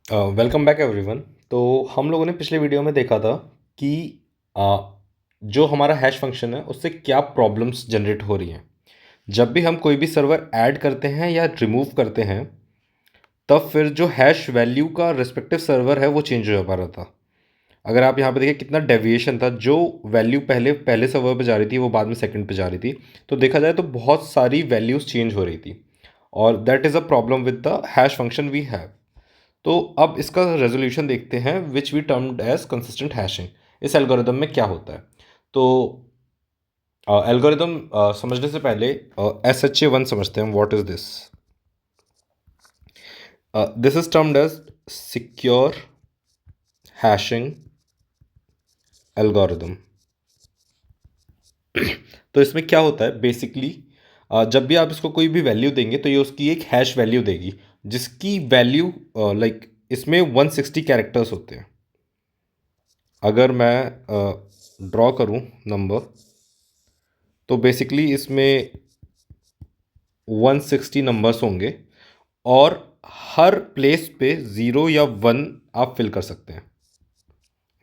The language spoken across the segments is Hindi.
Welcome back everyone. तो हम लोगों ने पिछले वीडियो में देखा था कि अ, जो हमारा हैश फंक्शन है उससे क्या प्रॉब्लम्स जनरेट हो रही हैं। जब भी हम कोई भी सर्वर ऐड करते हैं या रिमूव करते हैं, तब फिर जो हैश वैल्यू का रिस्पेक्टिव सर्वर है वो चेंज हो पा रहा था। अगर आप यहाँ पे देखिए कितना डेविएशन था, जो वैल्यू पहले पहले सर्वर पे जा रही थी वो बाद में सेकंड पे जा रही थी। तो देखा जाए तो बहुत सारी वैल्यूज़ चेंज हो रही थी, और that is a problem with the hash function we have. तो अब इसका रेजोल्यूशन देखते हैं, which we termed as consistent hashing. इस एल्गोरिदम में क्या होता है? तो एल्गोरिदम समझने से पहले SHA-1 समझते हैं। What is this? This is termed as secure hashing algorithm. तो इसमें क्या होता है बेसिकली, जब भी आप इसको कोई भी वैल्यू देंगे तो ये उसकी एक हैश वैल्यू देगी, जिसकी वैल्यू लाइक इसमें 160 कैरेक्टर्स होते हैं। अगर मैं ड्रॉ करूं नंबर, तो बेसिकली इसमें 160 नंबर्स होंगे, और हर प्लेस पे ज़ीरो या वन आप फिल कर सकते हैं,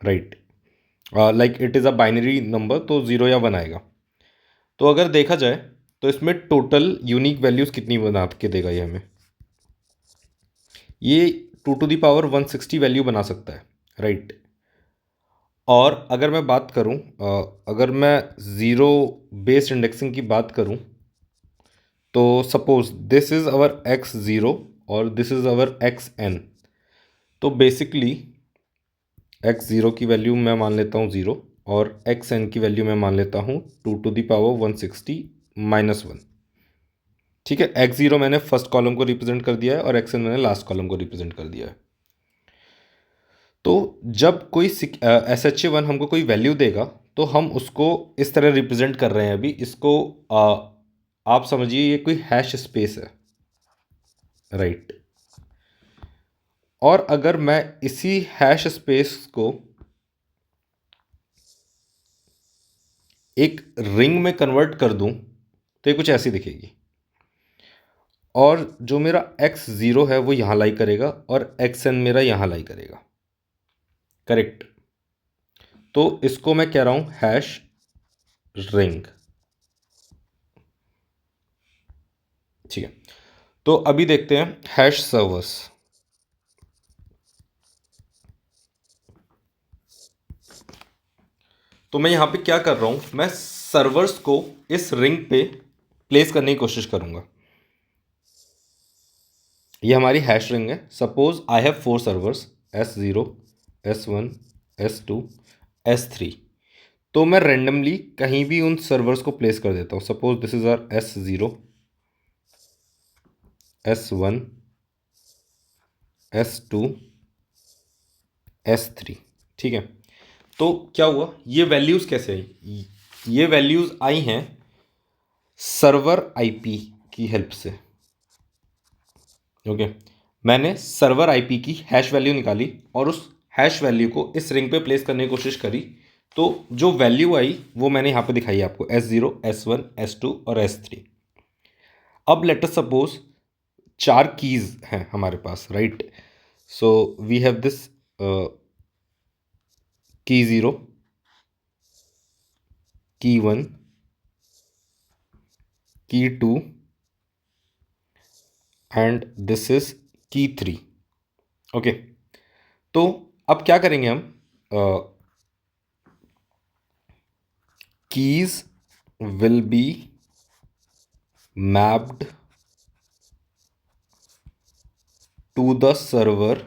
right? Like it is a binary number, तो ज़ीरो या वन आएगा। तो अगर देखा जाए तो इसमें टोटल यूनिक वैल्यूज़ कितनी बना के देगा ये हमें? ये 2 to the power 160 वैल्यू बना सकता है, राइट? और अगर मैं बात करूं, अगर मैं ज़ीरो बेस्ड इंडेक्सिंग की बात करूं, तो suppose this is our x zero और this is our x n. तो बेसिकली एक्स ज़ीरो की वैल्यू मैं मान लेता हूँ ज़ीरो, और एक्स एन की वैल्यू मैं मान लेता हूँ 2 to the power 160 -1। ठीक है, एक्स ज़ीरो मैंने फर्स्ट कॉलम को रिप्रेजेंट कर दिया है और एक्स एन मैंने लास्ट कॉलम को रिप्रेजेंट कर दिया है। तो जब कोई SHA-1 हमको कोई वैल्यू देगा, तो हम उसको इस तरह रिप्रेजेंट कर रहे हैं। अभी इसको आप समझिए ये कोई हैश स्पेस है, राइट? और अगर मैं इसी हैश स्पेस को एक रिंग में कन्वर्ट कर दूं, तो ये कुछ ऐसी दिखेगी। और जो मेरा एक्स ज़ीरो है वो यहाँ लाई करेगा, और एक्स एन मेरा यहाँ लाई करेगा, करेक्ट? तो इसको मैं कह रहा हूँ हैश रिंग। ठीक है, तो अभी देखते हैं हैश सर्वर्स। तो मैं यहाँ पे क्या कर रहा हूँ, मैं सर्वर्स को इस रिंग पे प्लेस करने की कोशिश करूँगा। ये हमारी हैश रिंग है। Suppose I have 4 servers, S0, S1, S2, S3। तो मैं रेंडमली कहीं भी उन सर्वर्स को प्लेस कर देता हूँ। Suppose this is our S0, S1, S2, S3। ठीक है, तो क्या हुआ, ये वैल्यूज़ कैसे आई? ये वैल्यूज़ आई हैं सर्वर आईपी की हेल्प से। ओके, मैंने सर्वर आईपी की हैश वैल्यू निकाली और उस हैश वैल्यू को इस रिंग पे प्लेस करने की कोशिश करी। तो जो वैल्यू आई वो मैंने यहाँ पे दिखाई है आपको, S0, S1, S2 और S3। अब लेट अस सपोज 4 कीज हैं हमारे पास, right? So we have this key zero, key one, key two, and this is key three. Okay, तो अब क्या करेंगे हम, keys will be mapped to the server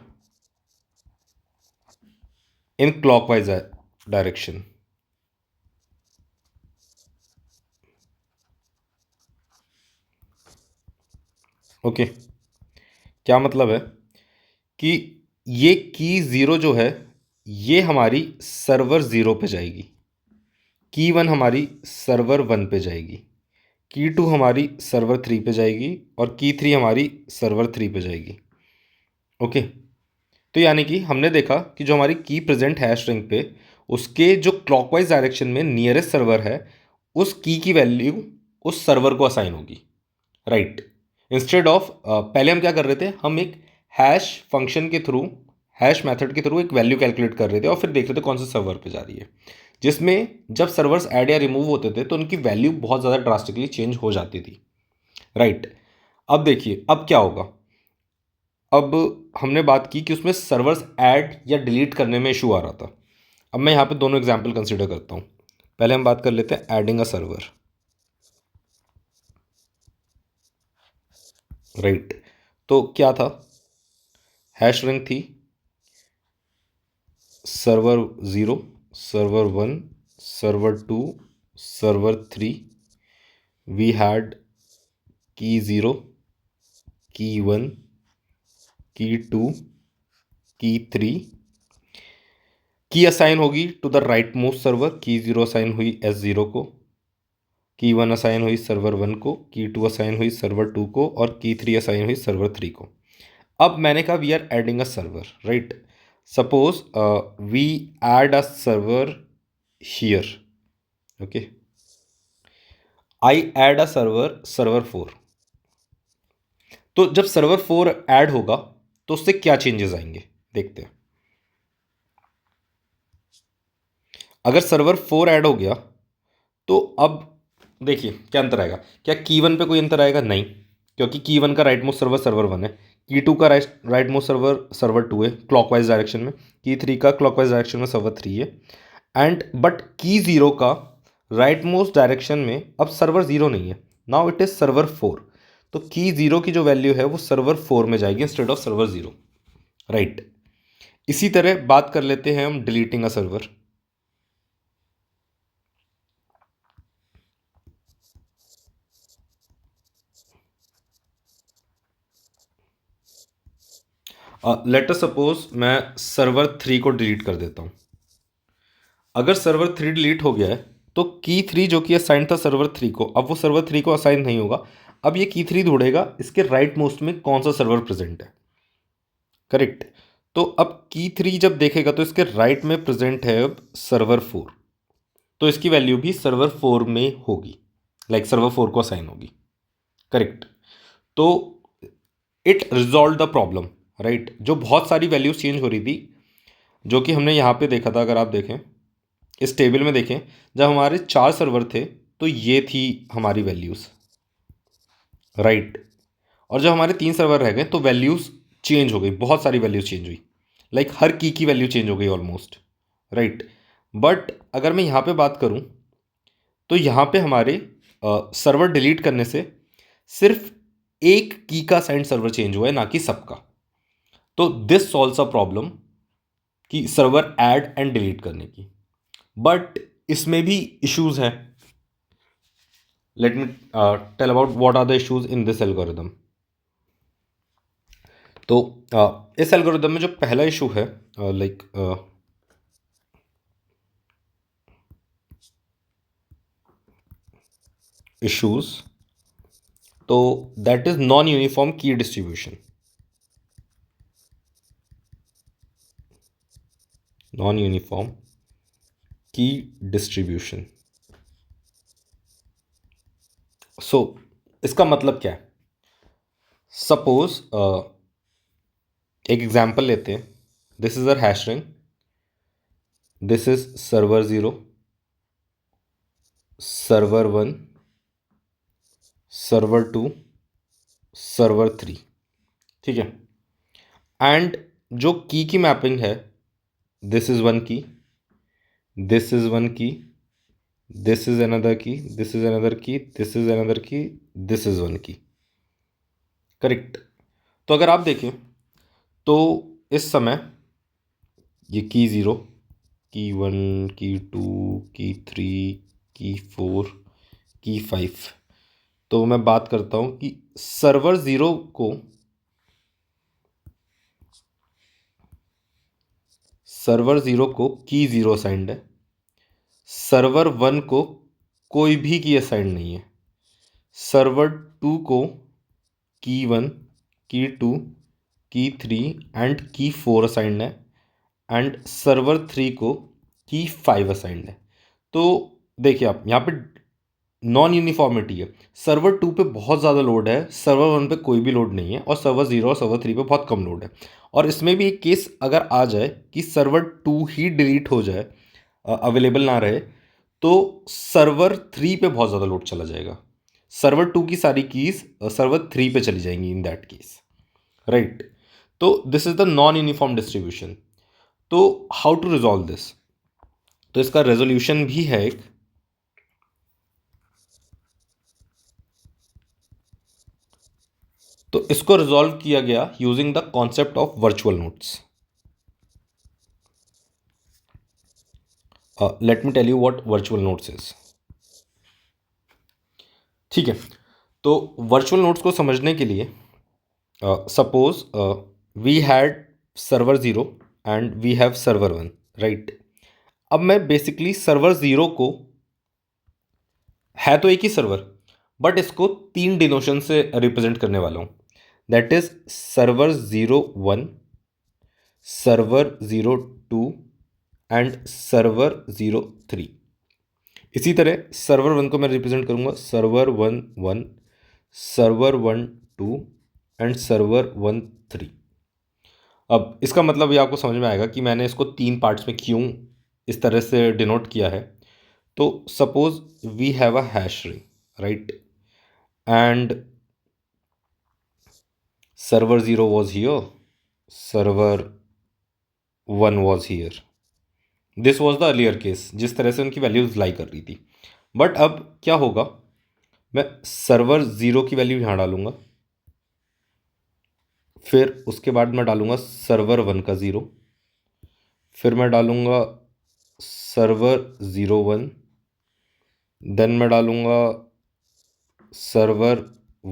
in clockwise direction. Okay, क्या मतलब है कि ये की ज़ीरो जो है ये हमारी सर्वर ज़ीरो पे जाएगी, की वन हमारी सर्वर वन पे जाएगी, की टू हमारी सर्वर थ्री पे जाएगी, और की थ्री हमारी सर्वर थ्री पे जाएगी। ओके, तो यानी कि हमने देखा कि जो हमारी की प्रेजेंट है स्ट्रिंग पे, उसके जो क्लॉकवाइज डायरेक्शन में नियरेस्ट सर्वर है, उस की वैल्यू उस सर्वर को असाइन होगी, राइट? इंस्टेड ऑफ पहले हम क्या कर रहे थे, हम एक हैश फंक्शन के थ्रू हैश मेथड के थ्रू एक वैल्यू कैलकुलेट कर रहे थे और फिर देख रहे थे कौन से सर्वर पे जा रही है, जिसमें जब सर्वर्स ऐड या रिमूव होते थे तो उनकी वैल्यू बहुत ज़्यादा ड्रास्टिकली चेंज हो जाती थी, राइट। अब देखिए अब क्या होगा। अब हमने बात की कि उसमें सर्वर्स ऐड या डिलीट करने में इशू आ रहा था। अब मैं यहाँ पे दोनों एग्जाम्पल कंसिडर करता हूँ। पहले हम बात कर लेते हैं एडिंग अ सर्वर, राइट। तो क्या था, हैश रिंग थी server 0, server 1, server 2, server 3, we had key 0, की 1, की 2, की 3। की असाइन होगी to the rightmost server, key 0 assign हुई S0 को, की 1 असाइन हुई सर्वर 1 को, की 2 असाइन हुई सर्वर 2 को और की 3 असाइन हुई सर्वर 3 को। अब मैंने कहा we are adding a server, right. Suppose we add a server here, okay. I add a server 4। तो जब सर्वर 4 ऐड होगा तो उससे क्या चेंजेस आएंगे देखते हैं। अगर सर्वर 4 ऐड हो गया तो अब देखिए क्या अंतर आएगा। क्या की 1 पे कोई अंतर आएगा? नहीं, क्योंकि की 1 का राइट मोस्ट सर्वर सर्वर 1 है, की 2 का राइट मोस्ट सर्वर सर्वर 2 है क्लॉकवाइज डायरेक्शन में, की 3 का क्लॉकवाइज डायरेक्शन में सर्वर 3 है। एंड बट की 0 का राइट मोस्ट डायरेक्शन में अब सर्वर 0 नहीं है, नाउ इट इज सर्वर 4। तो की 0 की जो वैल्यू है वो सर्वर 4 में जाएगी इंस्टेड ऑफ सर्वर 0, राइट। इसी तरह बात कर लेते हैं हम deleting a server. Let us suppose मैं सर्वर 3 को डिलीट कर देता हूं। अगर सर्वर 3 डिलीट हो गया है तो की 3 जो कि असाइन था सर्वर 3 को, अब वो सर्वर 3 को असाइन नहीं होगा। अब ये की 3 ढूंढेगा इसके राइट मोस्ट में कौन सा सर्वर प्रेजेंट है, करेक्ट। तो अब की 3 जब देखेगा तो इसके राइट में प्रेजेंट है अब सर्वर 4, तो इसकी वैल्यू भी सर्वर 4 में होगी, लाइक सर्वर 4 को असाइन होगी, करेक्ट। तो it resolve the problem, right. जो बहुत सारी वैल्यूज चेंज हो रही थी जो कि हमने यहाँ पे देखा था, अगर आप देखें इस टेबल में देखें, जब हमारे 4 सर्वर थे तो ये थी हमारी वैल्यूज़, राइट। और जब हमारे 3 सर्वर रह गए तो वैल्यूज़ चेंज हो गई, बहुत सारी वैल्यूज़ चेंज हुई, लाइक हर की वैल्यू चेंज हो गई ऑलमोस्ट, राइट। बट अगर मैं यहाँ पे बात करूँ तो यहाँ पे हमारे सर्वर डिलीट करने से सिर्फ एक की का साइंड सर्वर चेंज हुआ है, ना कि सबका। तो दिस सॉल्व्स अ प्रॉब्लम कि सर्वर ऐड एंड डिलीट करने की, बट इसमें भी इश्यूज हैं। Let me tell about what are the issues in this algorithm. तो इस एल्गोरिदम में जो पहला इशू है, लाइक इश्यूज, तो दैट इज नॉन यूनिफॉर्म की डिस्ट्रीब्यूशन। नॉन यूनिफॉर्म की डिस्ट्रीब्यूशन। सो इसका मतलब क्या है? सपोज एक एग्जांपल लेते हैं। This is a hash ring, this is server 0, server 1, server 2, server 3, ठीक है। एंड जो की मैपिंग है, दिस इज वन की, दिस इज वन की, दिस इज अनदर की, दिस इज अनदर की, दिस इज अनदर की, दिस इज वन की, करेक्ट। तो अगर आप देखें तो इस समय ये की 0, की 1, की 2, की 3, की 4, की 5। तो मैं बात करता हूं कि सर्वर 0 को, सर्वर 0 को की 0 असाइंड है, सर्वर 1 को कोई भी की असाइंड नहीं है, सर्वर 2 को की 1, की 2, की 3 एंड की 4 असाइंड है, एंड सर्वर 3 को की 5 असाइंड है। तो देखिए आप यहाँ पे नॉन यूनिफॉर्मिटी है। सर्वर 2 पे बहुत ज़्यादा लोड है, सर्वर 1 पे कोई भी लोड नहीं है, और सर्वर 0 और सर्वर 3 पे बहुत कम लोड है। और इसमें भी एक केस अगर आ जाए कि सर्वर 2 ही डिलीट हो जाए, अवेलेबल ना रहे, तो सर्वर 3 पे बहुत ज़्यादा लोड चला जाएगा। सर्वर 2 की सारी कीज़ सर्वर 3 पे चली जाएंगी इन दैट केस, राइट। तो this is the non uniform distribution. तो हाउ टू रिजॉल्व दिस? तो इसका रेजोल्यूशन भी है एक। तो इसको रिजॉल्व किया गया using the concept of virtual nodes. Let me tell you what virtual nodes is. ठीक है, तो वर्चुअल नोड्स को समझने के लिए suppose we had server 0 and we have server 1, right. अब मैं बेसिकली सर्वर 0 को, है तो एक ही सर्वर, बट इसको 3 डिनोशन से रिप्रेजेंट करने वाला हूँ। That is server 0 1, server 0 2 and server 0 3। इसी तरह सर्वर 1 को मैं रिप्रेजेंट करूंगा सर्वर 1 1, सर्वर 1 2 एंड सर्वर 1 3। अब इसका मतलब ये आपको समझ में आएगा कि मैंने इसको 3 पार्ट्स में क्यों इस तरह से डिनोट किया है। तो suppose we have a hash ring, right, and server 0 was here, server 1 was here. This was the earlier case, जिस तरह से उनकी वैल्यूज लाई कर रही थी। बट अब क्या होगा, मैं सर्वर 0 की वैल्यू यहाँ डालूंगा, फिर उसके बाद मैं डालूंगा सर्वर 1 का 0, फिर मैं डालूंगा सर्वर 0 1, देन मैं डालूंगा server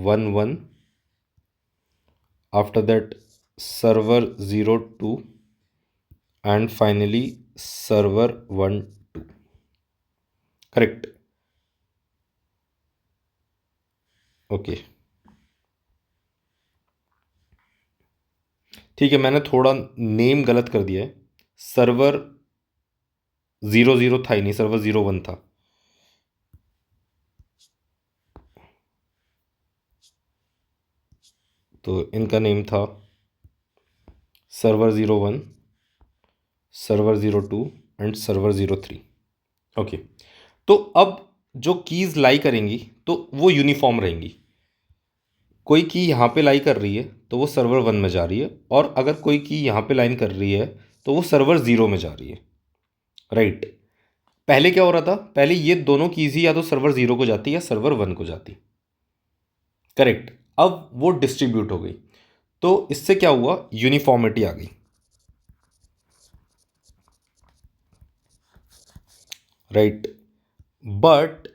1 1, after that server 0 2 and finally server 1 2। Correct, okay. ठीक है, मैंने थोड़ा नेम गलत कर दिया है। सर्वर 0 0 था ही नहीं, सर्वर 0 1 था। तो इनका नेम था server 0 1, server 0 2 and server 0 3। Okay, तो अब जो कीज़ लाई करेंगी तो वो यूनिफॉर्म रहेंगी। कोई की यहाँ पे लाई कर रही है तो वो सर्वर 1 में जा रही है, और अगर कोई की यहाँ पे लाइन कर रही है तो वो सर्वर 0 में जा रही है, राइट। पहले क्या हो रहा था, पहले ये दोनों कीज़ ही या तो सर्वर 0 को जाती या सर्वर 1 को जाती, करेक्ट। अब वो डिस्ट्रीब्यूट हो गई, तो इससे क्या हुआ, यूनिफॉर्मिटी आ गई, right. But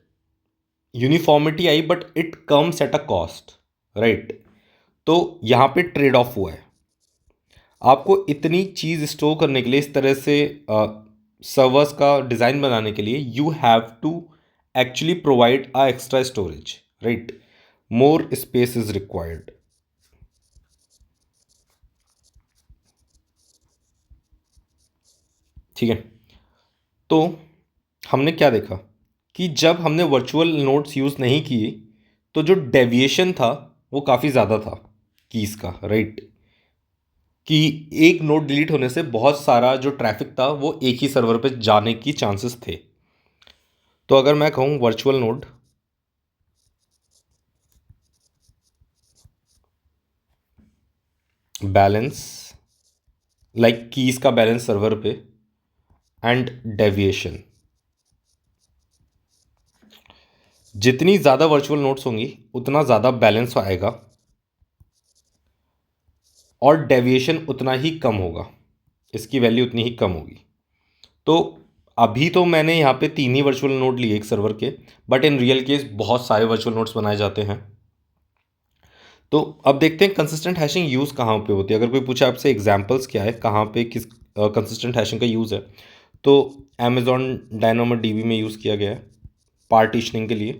uniformity I, but it comes at a cost, right. तो यहाँ पे ट्रेड ऑफ हुआ है। आपको इतनी चीज़ स्टोर करने के लिए, इस तरह से सर्वर्स का डिज़ाइन बनाने के लिए, you have to actually provide a extra storage, right. More space is required. ठीक है, तो हमने क्या देखा कि जब हमने वर्चुअल नोड्स यूज़ नहीं किए तो जो डेविएशन था वो काफ़ी ज़्यादा था कीज़ का, राइट। कि एक नोड डिलीट होने से बहुत सारा जो ट्रैफिक था वो एक ही सर्वर पे जाने की चांसेस थे। तो अगर मैं कहूँ virtual node balance, like keys का बैलेंस सर्वर पे, एंड डेविएशन, जितनी ज़्यादा वर्चुअल नोड्स होंगी उतना ज़्यादा बैलेंस आएगा, और डेविएशन उतना ही कम होगा, इसकी वैल्यू उतनी ही कम होगी। तो अभी तो मैंने यहाँ पे 3 ही वर्चुअल नोड लिए एक सर्वर के, बट इन रियल केस बहुत सारे वर्चुअल नोड्स बनाए जाते हैं। तो अब देखते हैं कंसिस्टेंट हैशिंग यूज़ कहाँ पे होती है। अगर कोई पूछे आपसे एग्जांपल्स क्या है, कहाँ पे किस कंसिस्टेंट हैशिंग का यूज़ है, तो अमेजॉन डायनामो डीबी में यूज़ किया गया है पार्टीशनिंग के लिए,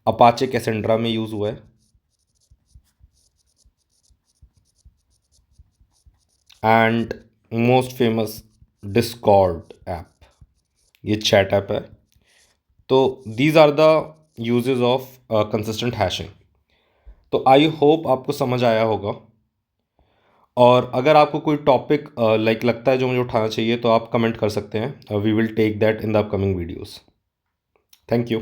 अपाचे कैसेंड्रा में यूज़ हुआ है, and most famous Discord app, ये चैट ऐप है। तो these are the uses of consistent hashing. तो आई होप आपको समझ आया होगा। और अगर आपको कोई टॉपिक लाइक लगता है जो मुझे उठाना चाहिए तो आप कमेंट कर सकते हैं। We will take that in the upcoming videos. Thank you.